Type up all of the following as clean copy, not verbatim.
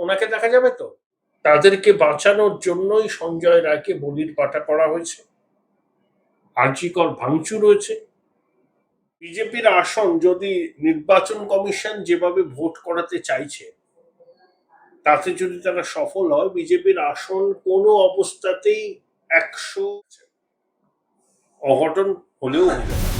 ওনাকে দেখা যাবে তো? তাদেরকে বাঁচানোর জন্যই সঞ্জয় রায়কে বলির পাঠা করা হয়েছে। আর্জিকর ভাঙচুর হয়েছে। বিজেপির আসন যদি নির্বাচন কমিশন যেভাবে ভোট করাতে চাইছে তাতে যদি তারা সফল হয়, বিজেপির আসন কোনো অবস্থাতেই 100 অঘটন হলেও হতে পারে।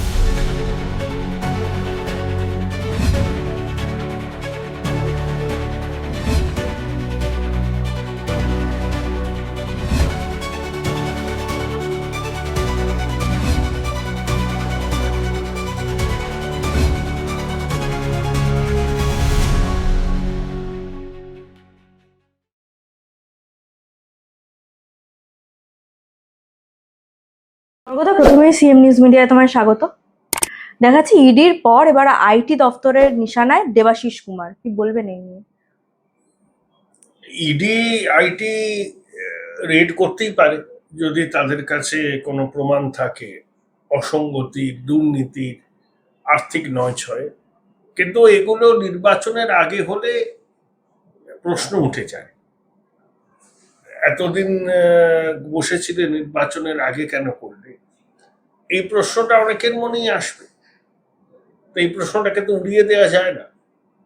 স্বাগত। প্রথমেই সিএম নিউজ মিডিয়ায় তোমায় স্বাগত। দেখাচ্ছি ইডির পর এবার আইটি দপ্তরের নিশানায় দেবাশিস কুমার, কি বলবেন এই নিয়ে? ইডি আইটি রেড করতেই পারে যদি তাদের কাছে কোনো প্রমাণ থাকে অসঙ্গতির, দুর্নীতির, আর্থিক নয়ছয়। কিন্তু এগুলো নির্বাচনের আগে হলে প্রশ্ন উঠে যায়। এতদিন বসেছিলে, নির্বাচনের আগে কেন করলে? এই প্রশ্নটা অনেকের মনেই আসবে। তো এই প্রশ্নটাকে তো উড়িয়ে দেওয়া যায় না।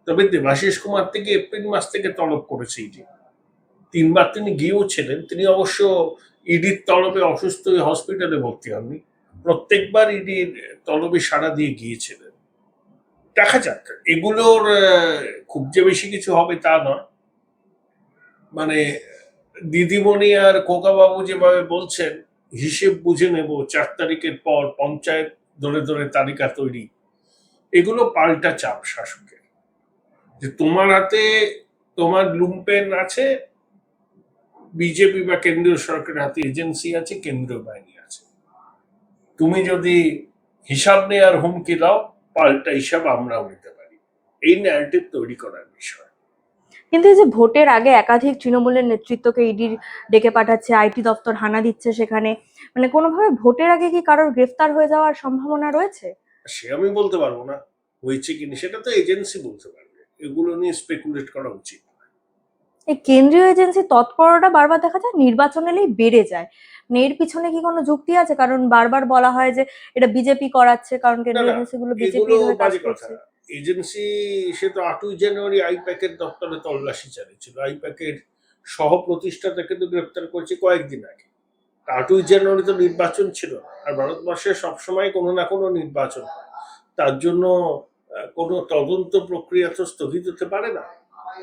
তবে দেবাশিস কুমার থেকে এপ্রিল মাস থেকে তলব করেছে ইডি। 3বার তিনি গিয়েও ছিলেন। তিনি অবশ্য ইডির তলবে অসুস্থ হয়ে হসপিটালে ভর্তি হননি। প্রত্যেকবার ইডির তলবে সাড়া দিয়ে গিয়েছিলেন। দেখা যাক, এগুলোর খুব যে বেশি কিছু হবে তা নয়। মানে দিদিমণি আর খোকাবাবু যেভাবে বলছেন, হিসেব বুঝে নেব 4 তারিখের পর পঞ্চায়েত ধরে ধরে তালিকা তৈরি, এগুলো পাল্টা চাপ শাসকের। যে তোমার হাতে তোমার লুম্পেন আছে, বিজেপি বা কেন্দ্রীয় সরকারের হাতে এজেন্সি আছে, কেন্দ্রীয় বাহিনী আছে। তুমি যদি হিসাব নেওয়ার হুমকি দাও, পাল্টা হিসাব আমরাও নিতে পারি। এই ন্যারেটিভ তৈরি করার বিষয়। কিন্তু এই যে ভোটের আগে একাধিক তৃণমূলের নেতৃত্বকে ইডির ডেকে পাঠাচ্ছে, আইটি দপ্তর হানা দিচ্ছে সেখানে, মানে কোনোভাবে ভোটের আগে কি কারোর গ্রেফতার হয়ে যাওয়ার সম্ভাবনা রয়েছে? সে আমি বলতে পারবো না হয়েছে কিনা, সেটা তো এজেন্সি বলতে পারবে। এগুলো নিয়ে স্পেকুলেট করা উচিত। এই কেন্দ্রীয় এজেন্সির তৎপরতা বারবার দেখা যায় নির্বাচন এলেই বেড়ে যায়। মানে এর পিছনে কি কোনো যুক্তি আছে? কারণ বারবার বলা হয় যে এটা বিজেপি করাচ্ছে, কারণ না কেন্দ্রীয় না, এজেন্সিগুলো এগুলো বিজেপির হয়ে কাজ বাজে কথা। করছে। এজেন্সি, সে তো 8ই জানুয়ারি আইপ্যাকের দপ্তরে তল্লাশি চালিয়েছিল। আইপ্যাকের সহ প্রতিষ্ঠাতাকে তো গ্রেপ্তার করেছে কয়েকদিন আগে। 8ই জানুয়ারি তো নির্বাচন ছিল না। আর ভারতবর্ষে সবসময় কোনো না কোনো নির্বাচন হয়। তার জন্য কোনো তদন্ত প্রক্রিয়া তো স্থগিত হতে পারে না।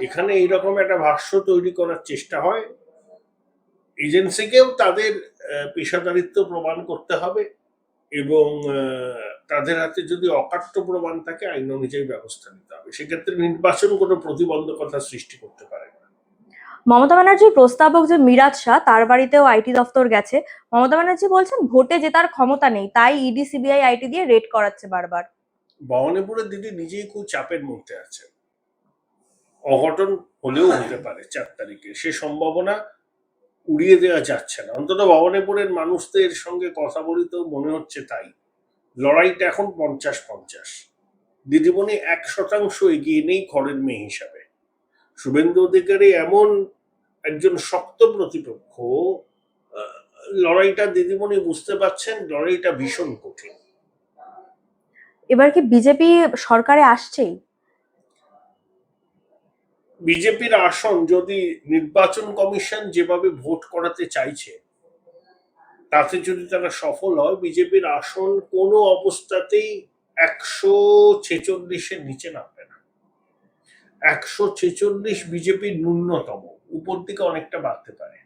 এখানে এইরকম একটা ভাষ্য তৈরি করার চেষ্টা হয়। এজেন্সিকেও তাদের পেশাদারিত্ব প্রমাণ করতে হবে এবং তাদের হাতে যদি অকাট্য প্রমাণ থাকে আইন অনুযায়ী ব্যবস্থা নিতে হবে। সেক্ষেত্রে নির্বাচন কোনো প্রতিবন্ধকতা সৃষ্টি করতে পারে না। মমতা ব্যানার্জির প্রস্তাবক যে মিরাজ শাহ, তার বাড়িতেও আইটি দপ্তর গেছে। মমতা ব্যানার্জি বলছেন ভোটে জেতার ক্ষমতা নেই, তাই ইডি সিবিআই আইটি দিয়ে রেড করাচ্ছে বারবার। ভবানীপুরের দিদি নিজেই খুব চাপের মধ্যে আছে। অঘটন হলেও হতে পারে 4 তারিখে, সে সম্ভাবনা উড়িয়ে দেওয়া যাচ্ছে না। অন্তত ভবানীপুরের মানুষদের সঙ্গে কথা বলি তো মনে হচ্ছে তাই। লড়াইটা এখন 50-50। দিদিমণি 1% এগিয়ে নেই ঘরের মেয়ে হিসাবে। শুভেন্দু অধিকারী এমন একজন শক্ত প্রতিপক্ষ, লড়াইটা দিদিমণি বুঝতে পারছেন, লড়াইটা ভীষণ কঠিন। এবার কি বিজেপি সরকারে আসছেই? বিজেপির আসন যদি নির্বাচন কমিশন যেভাবে ভোট করাতে চাইছে তাতে যদি তারা সফল হয়, বিজেপির আসন কোনো অবস্থাতেই 146-এর নিচে নামবে না। 146 বিজেপির ন্যূনতম, উপর দিকে অনেকটা বাড়তে পারে।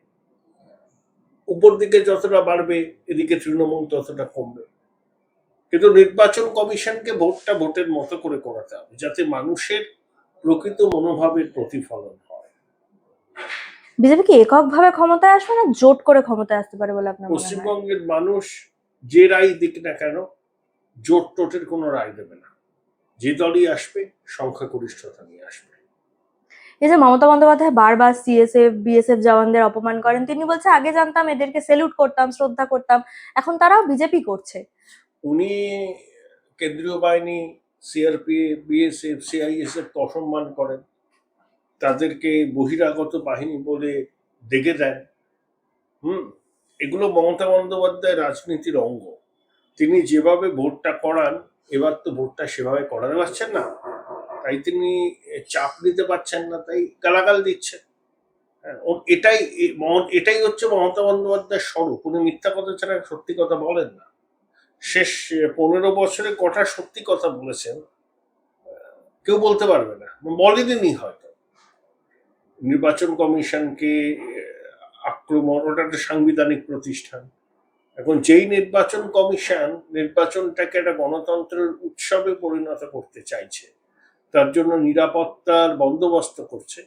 উপর দিকে যতটা বাড়বে এদিকে তৃণমূল ততটা কমবে। কিন্তু নির্বাচন কমিশনকে ভোটটা ভোটের মতো করে করাতে হবে, যাতে মানুষের প্রকৃত মনোভাবের প্রতিফলন হয়। বিজেপি কি এককভাবে ক্ষমতায় আসবে না জোট করে ক্ষমতায় আসতে পারে বলে আপনার মনে হয়? পশ্চিমবঙ্গের মানুষ যে রায় দিক না কেন, জোট টোটের কোনো রায় দেবে না। যে দলই আসবে সংখ্যাগরিষ্ঠতা নিয়ে আসবে। এই যে মমতা বন্দ্যোপাধ্যায় বারবার সিএসএফ বিএসএফ জওয়ানদের অপমান করেন, তিনি বলছে আগে জানতাম এদেরকে সেলুট করতাম, শ্রদ্ধা করতাম, এখন তারাও বিজেপি করছে। উনি কেন্দ্রীয় বাহিনী, সিআরপি, বিএসএফ, সিআইএসএফ অসম্মান করেন। তাদেরকে বহিরাগত বাহিনী বলে ডেকে দেন। এগুলো মমতা বন্দ্যোপাধ্যায় রাজনীতির অঙ্গ। তিনি যেভাবে ভোটটা করান, এবার তো ভোটটা সেভাবে করাতে পারছেন না, তাই তিনি চাপ নিতে পারছেন না, তাই গালাগাল দিচ্ছেন। হ্যাঁ, এটাই হচ্ছে মমতা বন্দ্যোপাধ্যায়ের স্বরূপ। উনি মিথ্যা কথা ছাড়া সত্যি কথা বলেন না। শেষ 15 বছরে কটা সত্যি কথা বলেছেন কেউ বলতে পারবে না, বলেনি হয়তো। নির্বাচন কমিশনকে আক্রমণ, ওটা একটা সাংবিধানিক প্রতিষ্ঠান। এখন যেই নির্বাচন কমিশন নির্বাচনটাকে একটা গণতন্ত্রের উৎসবে পরিণত করতে চাইছে, তার জন্য নিরাপত্তার বন্দোবস্ত করছে,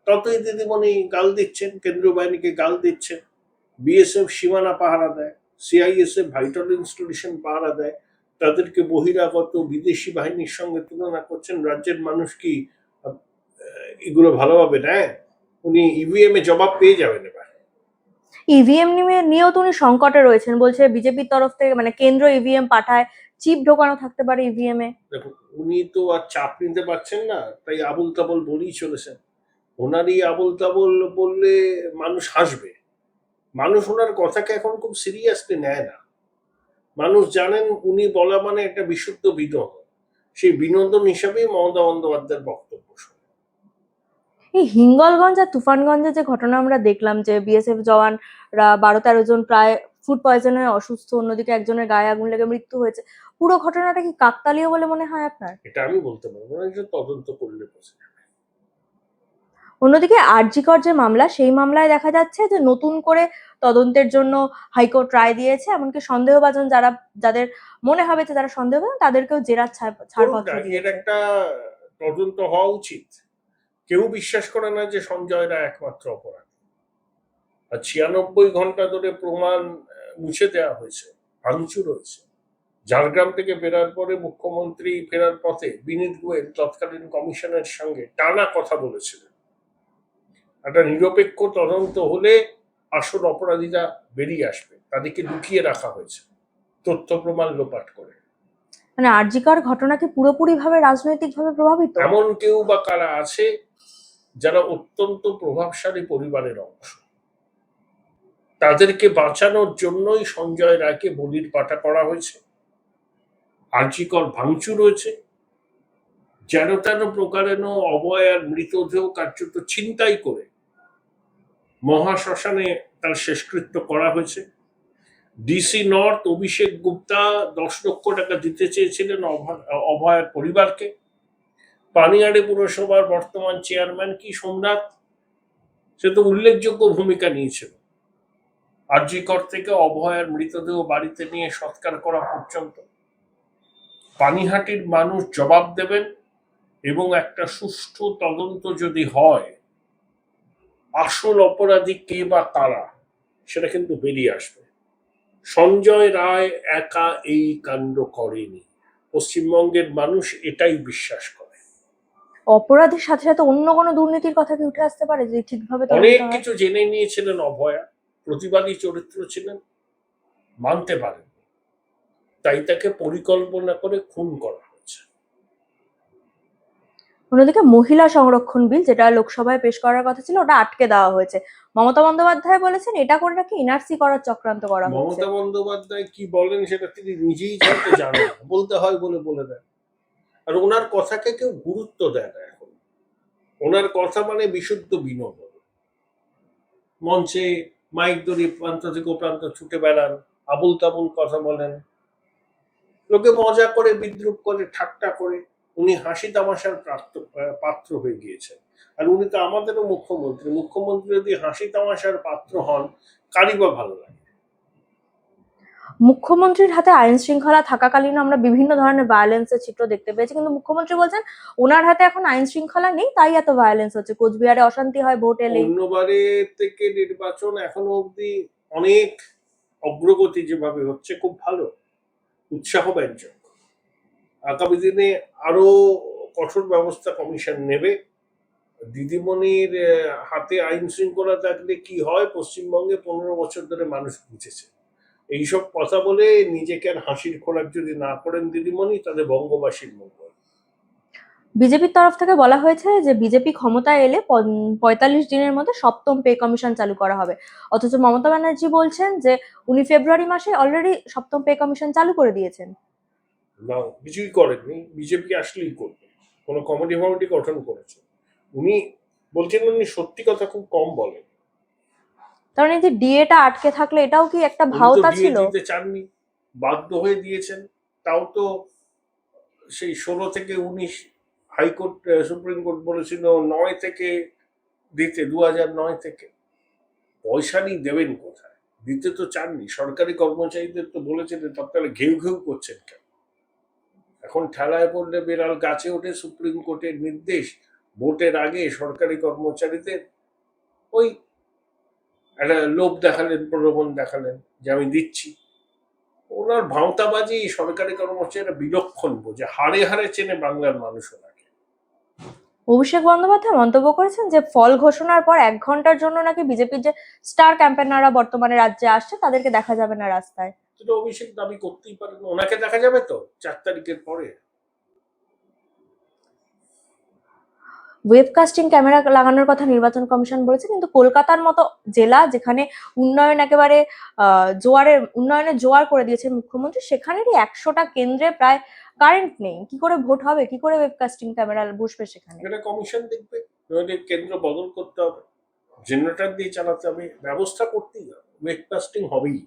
ততই দিদিমণি গাল দিচ্ছেন, কেন্দ্রীয় বাহিনীকে গাল দিচ্ছেন। বিএসএফ সীমানা পাহারা দেয়, সিআইএসএফ ভাইটাল ইনস্টিটিউশন পাহারা দেয়, তাদেরকে বহিরাগত বিদেশি বাহিনীর সঙ্গে তুলনা করছেন। রাজ্যের মানুষ কি এগুলো ভালোভাবে নেয়? উনি ইভিএম এ জবাব পেয়ে যাবেন এবার। ইভিএম নিয়েও তো উনি সংকটে রয়েছেন, বলছে বিজেপির তরফ থেকে মানে কেন্দ্র ইভিএম পাঠায়, চিপ ঢোকানো থাকতে পারে ইভিএম এ। দেখুন, উনি তো আর চাপ নিতে পারছেন না, তাই আবুল তাবল বলেই চলেছেন। ওনারই আবুল তাবল বললে মানুষ হাসবে। মানুষ ওনার কথাকে এখন খুব সিরিয়াসলি নেয় না। মানুষ জানেন উনি বলা মানে একটা বিশুদ্ধ বিনোদন, সেই বিনোদন হিসাবেই মমতা বন্দ্যোপাধ্যায়ের বক্তব্য শোনে। এই হিঙ্গলগঞ্জ আর তুফানগঞ্জে যে ঘটনা আমরা দেখলাম, যে বিএসএফ জওয়ানরা 12-13 জন প্রায় ফুড পয়জনে অসুস্থ, অন্যদিকে একজনের গায়ে আগুন লেগে মৃত্যু হয়েছে, পুরো ঘটনাটা কি কাকতালীয় বলে মনে হয় আপনার? এটা আমি বলতে পারবো না, এটা তদন্ত করলে বোঝা যাবে। অন্যদিকে আরজিকর যে মামলা, সেই মামলায় দেখা যাচ্ছে যে নতুন করে তদন্তের জন্য হাইকোর্ট রায় দিয়েছে, এমনকি সন্দেহভাজন যাদের মনে হবে যে তারা সন্দেহভাজন, তাদেরকেও জেরার ছাড়পত্র এর দিয়েছে। একটা তদন্ত হওয়া উচিত। কেউ বিশ্বাস করে না যে সঞ্জয় রায় একমাত্র অপরাধী। আর 96 ঘন্টা ধরে প্রমাণ মুছে দেওয়া হয়েছে, ভাঙচুর হয়েছে। ঝাড়গ্রাম থেকে ফেরার পরে মুখ্যমন্ত্রী ফেরার পথে বিনীত গোয়েল তৎকালীন কমিশনের সঙ্গে টানা কথা বলেছিলেন, একটা নিরপেক্ষ তদন্ত হলে আসল অপরাধীরা বেরিয়ে আসবে, তাদেরকে লুকিয়ে রাখা হয়েছে তথ্য প্রমাণ লোপাট করে। মানে আরজিকর ঘটনা কি পুরোপুরি ভাবে রাজনৈতিক ভাবে প্রভাবিত? এমন কেউ বা কারা আছে যারা অত্যন্ত প্রভাবশালী পরিবারের অংশ, তাদেরকে বাঁচানোর জন্যই সঞ্জয় রায়কে বলির পাঠা করা হয়েছে। আর্জিকর ভাঙচুর হয়েছে, যেন তেন প্রকারেণ অভয়ার মৃতদেহ কার্যত ছিনতাই করে মহাশ্মশানে তার শেষকৃত্য করা হয়েছে। ডিসি নর্থ অভিষেক গুপ্তা 10 লক্ষ টাকা দিতে চেয়েছিলেন অভয়ার পরিবারকে। পানিয়াড়ি পুরসভার বর্তমান চেয়ারম্যান কি সোমনাথ, সে তো উল্লেখযোগ্য ভূমিকা নিয়েছিল আরজিকর থেকে অভয়ার মৃতদেহ বাড়িতে নিয়ে সৎকার করা পর্যন্ত। পানিহাটির মানুষ জবাব দেবেন, এবং একটা সুষ্ঠু তদন্ত যদি হয়, আসল অপরাধী কে বা কারা সেটা কিন্তু বেরিয়ে আসবে। সঞ্জয় রায় একা এই কাণ্ড করেনি, পশ্চিমবঙ্গের মানুষ এটাই বিশ্বাস করে। অপরাধের সাথে সাথে অন্য কোনো দুর্নীতির কথা কি উঠে আসতে পারে যদি ঠিকভাবে তদন্ত অনেক হয়? কিছু জেনে নিয়েছিলেন অভয়া, প্রতিবাদী চরিত্র ছিলেন, মানতে পারেন, তাই তাকে পরিকল্পনা করে খুন করা হয়েছে। অন্যদিকে মহিলা সংরক্ষণ বিল, যেটা লোকসভায় পেশ করার কথা ছিল, ওটা আটকে দেওয়া হয়েছে। মমতা বন্দ্যোপাধ্যায় বলেছেন এটা করে নাকি এনআরসি করার চক্রান্ত করা হচ্ছে। মমতা বন্দ্যোপাধ্যায় কি বলেন সেটা তিনি নিজেই হয়তো জানেন না, বলতে হয় বলে বলে দেন। আর ওনার কথাকে কেউ গুরুত্ব দেয় না এখন। ওনার কথা মানে বিশুদ্ধ বিনোদন। মঞ্চে মাইক ধরে প্রান্ত থেকে প্রান্ত ছুটে বেড়ান, আবুল তাবুল কথা বলেন, লোকে মজা করে, বিদ্রুপ করে, ঠাট্টা করে। উনি হাসি তামাশার পাত্র হয়ে গিয়েছেন। আর উনি তো আমাদেরও মুখ্যমন্ত্রী। মুখ্যমন্ত্রী যদি হাসি তামাশার পাত্র হন, কারই বা ভালো লাগে? মুখ্যমন্ত্রীর হাতে আইন শৃঙ্খলা থাকাকালীন আমরা বিভিন্ন ধরনের ভায়োলেন্সের চিত্র দেখতে পেয়েছি, কিন্তু মুখ্যমন্ত্রী বলছেন ওনার হাতে এখন আইন শৃঙ্খলা নেই, তাই এত ভায়োলেন্স হচ্ছে। কোচবিহারে অশান্তি হয় ভোট এলেই। অন্যবারে থেকে নির্বাচন এখনো অবধি অনেক অগ্রগতি যেভাবে হচ্ছে, খুব ভালো, উৎসাহ ব্যঞ্জক। আগামী দিনে আরো কঠোর ব্যবস্থা কমিশন নেবে। দিদিমণির হাতে আইন শৃঙ্খলা থাকলে কি হয় পশ্চিমবঙ্গে 15 বছর ধরে মানুষ বুঝেছে। এইসব কথা বলে নিজেকে আর হাসির খোরাক যদি না করেন দিদিমণি, তাহলে বঙ্গবাসীর মঙ্গল। বিজেপির তরফ থেকে বলা হয়েছে যে বিজেপি ক্ষমতায় এলে 45 দিনের মধ্যে 7ম পে কমিশন চালু করা হবে, অথচ মমতা ব্যানার্জি বলছেন যে উনি ফেব্রুয়ারি মাসে অলরেডি 7ম পে কমিশন চালু করে দিয়েছেন। না, কিছুই করেননি, বিজেপি আসলেই করবে, কোনো কমিটি ফমিটি গঠন করেছে। উনি বলছেন উনি সত্যি কথা খুব কম বলেন। কারণ এই যে ডিএটা আটকে থাকলে এটাও কি একটা উনি তো ভাওতা ডিএ ছিল? দিতে চাননি, বাধ্য হয়ে দিয়েছেন। তাও তো সেই 16 থেকে 19 হাইকোর্ট, সুপ্রিম কোর্ট বলেছিল 9 থেকে দিতে, 2009 থেকে। পয়সা নেই, দেবেন কোথায়? দিতে তো চাননি। সরকারি কর্মচারীদের তো বলেছিলেন, তাহলে ঘেউ ঘেউ করছেন কেন? এখন ঠেলায় পড়লে বেড়াল গাছে ওঠে, সুপ্রিম কোর্টের নির্দেশ। ভোটের আগে সরকারি কর্মচারীদের ওই একটা লোভ দেখালেন, প্রলোভন দেখালেন যে আমি দিচ্ছি। ওনার ভাঁওতাবাজি সরকারি কর্মচারীরা বিলক্ষণ বোঝে, হাড়ে হাড়ে চেনে বাংলার মানুষ ওনাকে। অভিষেক বন্দ্যোপাধ্যায় মন্তব্য করেছেন যে ফল ঘোষণার পর 1 ঘন্টার জন্য নাকি বিজেপির যে স্টার ক্যাম্পেনাররা বর্তমানে রাজ্যে আসছে তাদেরকে দেখা যাবে না রাস্তায়। সেটা অভিষেক দাবি করতেই পারেন, ওনাকে দেখা যাবে তো 4 তারিখের পরে। ওয়েবকাস্টিং ক্যামেরা লাগানোর কথা নির্বাচন কমিশন বলেছে, কিন্তু কলকাতার মতো জেলা যেখানে উন্নয়ন একেবারে উন্নয়নের জোয়ার করে দিয়েছে মুখ্যমন্ত্রী, সেখানেরই 100টা কেন্দ্রে প্রায় কারেন্ট নেই। কি করে ভোট হবে? কি করে ওয়েবকাস্টিং ক্যামেরা বসবে সেখানে? এটা কমিশন দেখবে, নইলে কেন্দ্র বদল করতে হবে, জেনারেটর দিয়ে চালাতে হবে, ব্যবস্থা করতেই হবে, ওয়েবকাস্টিং হবেই।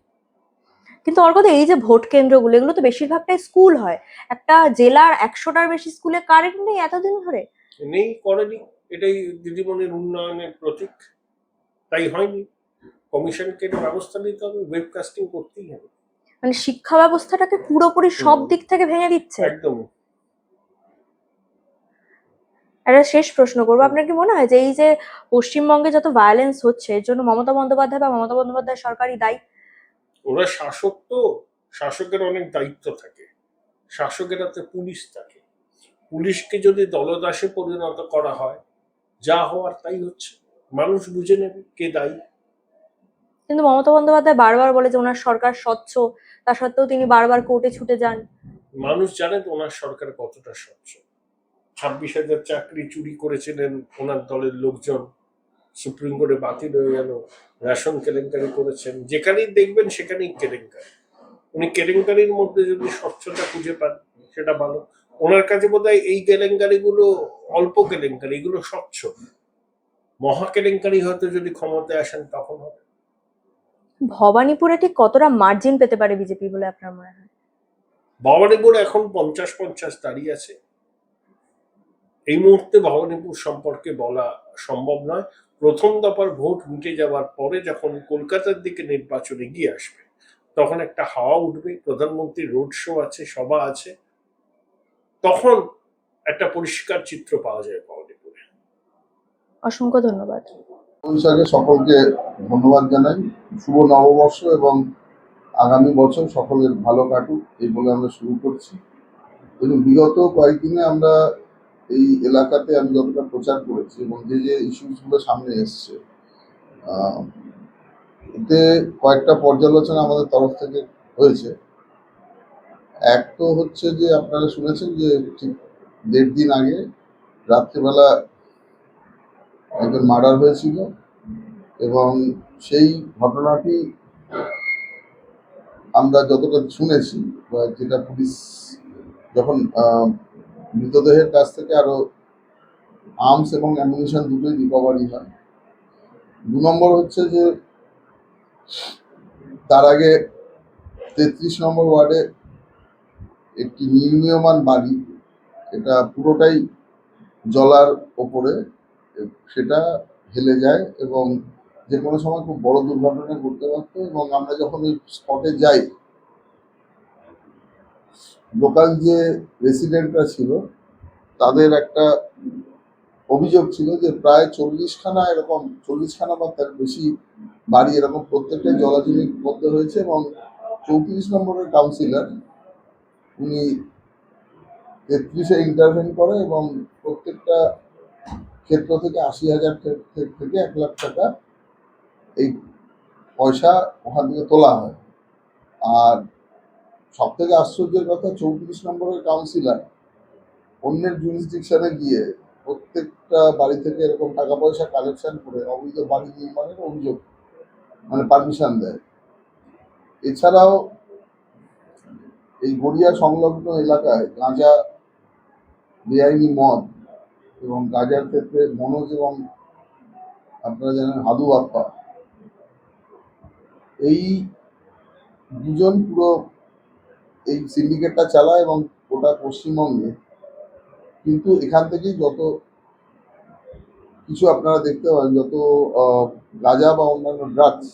কিন্তু ওর কথা, এই যে ভোট কেন্দ্রগুলো, এগুলো তো বেশিরভাগটাই স্কুল হয়। একটা জেলার 100টার বেশি স্কুলে কারেন্ট নেই এতদিন ধরে। নেই, করেনি। এটাই দিদিমণির উন্নয়নের প্রতীক। তাই হয়নি। কমিশনকে এটা ব্যবস্থা নিতে হবে, ওয়েবকাস্টিং করতেই হবে। মানে শিক্ষা ব্যবস্থাটাকে পুরোপুরি সব দিক থেকে ভেঙে দিচ্ছে। একদম। একটা শেষ প্রশ্ন করবো, আপনার কি মনে হয় যে এই যে পশ্চিমবঙ্গে যত ভায়োলেন্স হচ্ছে এর জন্য মমতা বন্দ্যোপাধ্যায় বা মমতা বন্দ্যোপাধ্যায় সরকারই দায়ী? ওরা শাসক তো, শাসকের অনেক দায়িত্ব থাকে। শাসকের হাতে পুলিশ থাকে। পুলিশকে যদি দলদাসে পরিণত করা হয়, যা হওয়ার তাই হচ্ছে। মানুষ বুঝে নেবে কে দায়ী। কিন্তু মমতা বন্দ্যোপাধ্যায় বারবার বলে যে ওনার সরকার স্বচ্ছ, তা সত্ত্বেও তিনি বারবার কোর্টে ছুটে যান। মানুষ জানে তো ওনার সরকার কতটা স্বচ্ছ। 26,000 চাকরি চুরি করেছিলেন ওনার দলের লোকজন, সুপ্রিম কোর্টে বাতিল হয়ে গেল। রেশন কেলেঙ্কারি করেছেন, যেখানেই দেখবেন সেখানেই কেলেঙ্কারি। উনি কেলেঙ্কারির মধ্যে যদি স্বচ্ছতা খুঁজে পান সেটা ভালো। ওনার কাছে বোধহয় এই কেলেঙ্কারি গুলো অল্প কেলেঙ্কারি, এগুলো স্বচ্ছ। মহা কেলেঙ্কারি হয়তো যদি ক্ষমতায় আসেন তখন হবে। ভবানীপুরে ঠিক কতটা মার্জিন পেতে পারে বিজেপি বলে আপনার মনে হয়? ভবানীপুর এখন 50-50 দাঁড়িয়ে আছে। এই মুহূর্তে ভবানীপুর সম্পর্কে বলা সম্ভব নয়। প্রথম দফার ভোট মিটে যাওয়ার পরে যখন কলকাতার দিকে নির্বাচন এগিয়ে আসবে, তখন একটা হাওয়া উঠবে, প্রধানমন্ত্রী রোড শো আছে, সভা আছে, তখন একটা পরিষ্কার চিত্র পাওয়া যায় ভবানীপুরে। অসংখ্য ধন্যবাদ। বৈশাখে সকলকে ধন্যবাদ জানাই। শুভ নববর্ষ এবং আগামী বছর সকলের ভালো কাটুক এই বলে আমরা শুরু করছি। এবং বিগত কয়েকদিনে আমরা এই এলাকাতে আমি যতটা প্রচার করেছি এবং যে যে ইস্যুসগুলো সামনে এসছে, এতে কয়েকটা পর্যালোচনা আমাদের তরফ থেকে হয়েছে। এক তো হচ্ছে যে আপনারা শুনেছেন যে ঠিক 1.5 দিন আগে রাত্রিবেলা একজন মার্ডার হয়েছিল এবং সেই ঘটনাটি আমরা যতটা শুনেছি বা যেটা পুলিশ যখন মৃতদেহের কাছ থেকে আরো আর্মস এবং অ্যামিউনিশন দুটোই রিকভারি হয়। 2 নম্বর হচ্ছে যে তার আগে 33 নম্বর ওয়ার্ডে একটি নির্মীয়মান বাড়ি, এটা পুরোটাই জলার ওপরে, সেটা হেলে যায় এবং যে কোনো সময় খুব বড় দুর্ঘটনা ঘটতে পারত। এবং আমরা যখন ওই স্পটে যাই, লোকাল যে রেসিডেন্টরা ছিল তাদের একটা অভিযোগ ছিল যে প্রায় 40খানা এরকম, 40খানা বা তার বেশি বাড়ি এরকম প্রত্যেকটাই জলাজমির মধ্যে হয়েছে। এবং 34 নম্বরের কাউন্সিলর উনি 33-এ ইন্টারভেন করে এবং প্রত্যেকটা ক্ষেত্র থেকে 80,000 থেকে 1 লাখ টাকা এই পয়সা ওখান থেকে তোলা হয়। আর সব থেকে আশ্চর্যের কথা, 34 নম্বরের কাউন্সিলর অন্যের জুরিসডিকশনে গিয়ে প্রত্যেকটা বাড়ি থেকে এরকম টাকা পয়সা কালেকশন করে অবৈধ বাড়ি নির্মাণের অভিযোগ মানে পারমিশন দেয়। এছাড়াও এই গড়িয়া সংলগ্ন এলাকায় গাঁজা, বেআইনি মদ এবং গাঁজার ক্ষেত্রে মনোজ এবং আপনারা জানেন হাদু আপ্পা, এই দুজন পুরো এই সিন্ডিকেটটা চালায় এবং গোটা পশ্চিমবঙ্গে কিন্তু এখান থেকেই যত কিছু আপনারা দেখতে পাবেন, যত গাঁজা বা অন্যান্য ড্রাগস,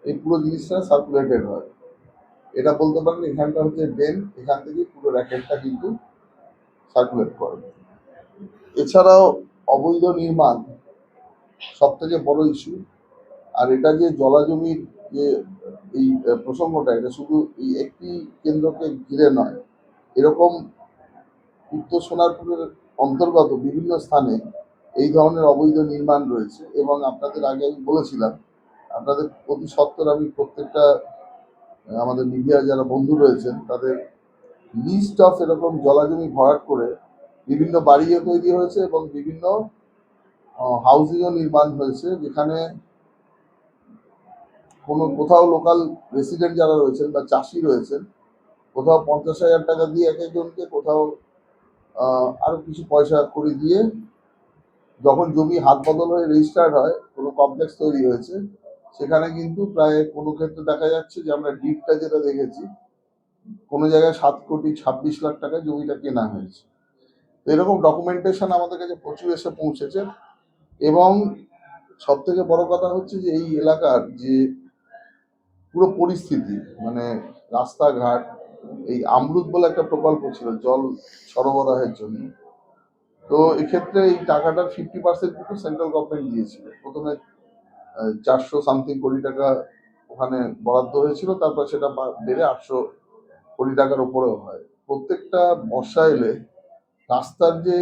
এই পুরো জিনিসটা সার্কুলেটেড হয়। এটা বলতে পারেন এখানটা হচ্ছে ডেন, এখান থেকেই পুরো র্যাকেটটা কিন্তু সার্কুলেট করে। এছাড়াও অবৈধ নির্মাণ সব থেকে বড় ইস্যু। আর এটা যে জলাজমির যে এই প্রসঙ্গটা, এটা শুধু এই একটি কেন্দ্রকে ঘিরে নয়, এরকম উত্তর সোনারপুরের অন্তর্গত বিভিন্ন স্থানে এই ধরনের অবৈধ নির্মাণ রয়েছে। এবং আপনাদের আগে আমি বলেছিলাম, আপনাদের অতি সত্বর আমি প্রত্যেকটা আমাদের মিডিয়া যারা বন্ধু রয়েছেন তাদের লিস্ট অফ এরকম জলাজমি ভরাট করে বিভিন্ন বাড়িও তৈরি হয়েছে এবং বিভিন্ন হাউজিংও নির্মাণ হয়েছে, যেখানে কোথাও লোকাল রেসিডেন্ট যারা রয়েছেন বা চাষি রয়েছেন, কোথাও 50,000 টাকা দিয়ে এক একজনকে, কোথাও আরো কিছু পয়সা করে দিয়ে যখন জমি হাত বদল হয়ে রেজিস্টার্ড হয়, কোনো কমপ্লেক্স তৈরি হয়েছে, সেখানে কিন্তু প্রায় কোনো ক্ষেত্রে দেখা যাচ্ছে যে আমরা ডিডটা যেটা দেখেছি, কোনো জায়গায় 7,26,00,000 টাকায় জমিটা কেনা হয়েছে। তো এরকম ডকুমেন্টেশন আমাদের কাছে প্রচুর এসে পৌঁছেছে। এবং সব থেকে বড় কথা হচ্ছে যে এই এলাকার যে পুরো পরিস্থিতি, মানে রাস্তাঘাট, এই আমরুত বলে একটা প্রকল্প ছিল জল সরবরাহের জন্য, তো এক্ষেত্রে এই টাকাটার 50% কিন্তু সেন্ট্রাল গভর্নমেন্ট দিয়েছিল। প্রথমে 400 সামথিং কোটি টাকা ওখানে বরাদ্দ হয়েছিল, তারপর সেটা বেড়ে 800 কোটি টাকার উপরেও হয়। প্রত্যেকটা বর্ষা এলে রাস্তার যে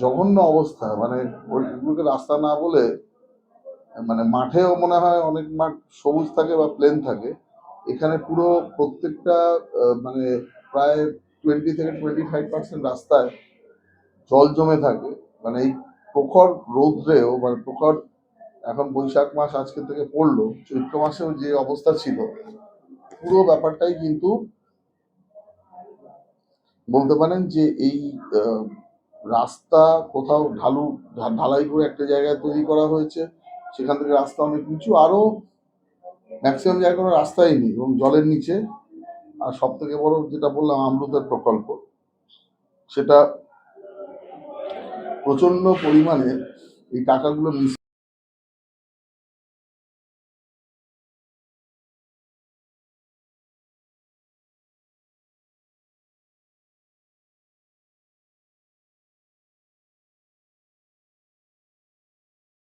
জঘন্য অবস্থা, মানে ওইগুলোকে রাস্তা না বলে মানে মাঠেও মনে হয় অনেক মাঠ সবুজ থাকে বা প্লেন থাকে, এখানে পুরো প্রত্যেকটা মানে প্রায় 20 থেকে 25% রাস্তায় জল জমে থাকে। মানে এই প্রখর রৌদ্রেও, মানে প্রখর, এখন বৈশাখ মাস আজকে থেকে পড়লো, চৈত্র মাসেও যে অবস্থা ছিল, পুরো ব্যাপারটাই কিন্তু বলতে পারেন যে এই রাস্তা কোথাও ঢালাই করে একটা জায়গায় তৈরি করা হয়েছে, সেখান থেকে রাস্তা অনেক নিচু, আরো ম্যাক্সিমাম জায়গায় কোনো রাস্তাই নেই এবং জলের নিচে। আর সব থেকে বড় যেটা বললাম আমরুতের প্রকল্প, সেটা প্রচন্ড পরিমাণে এই টাকাগুলো মিস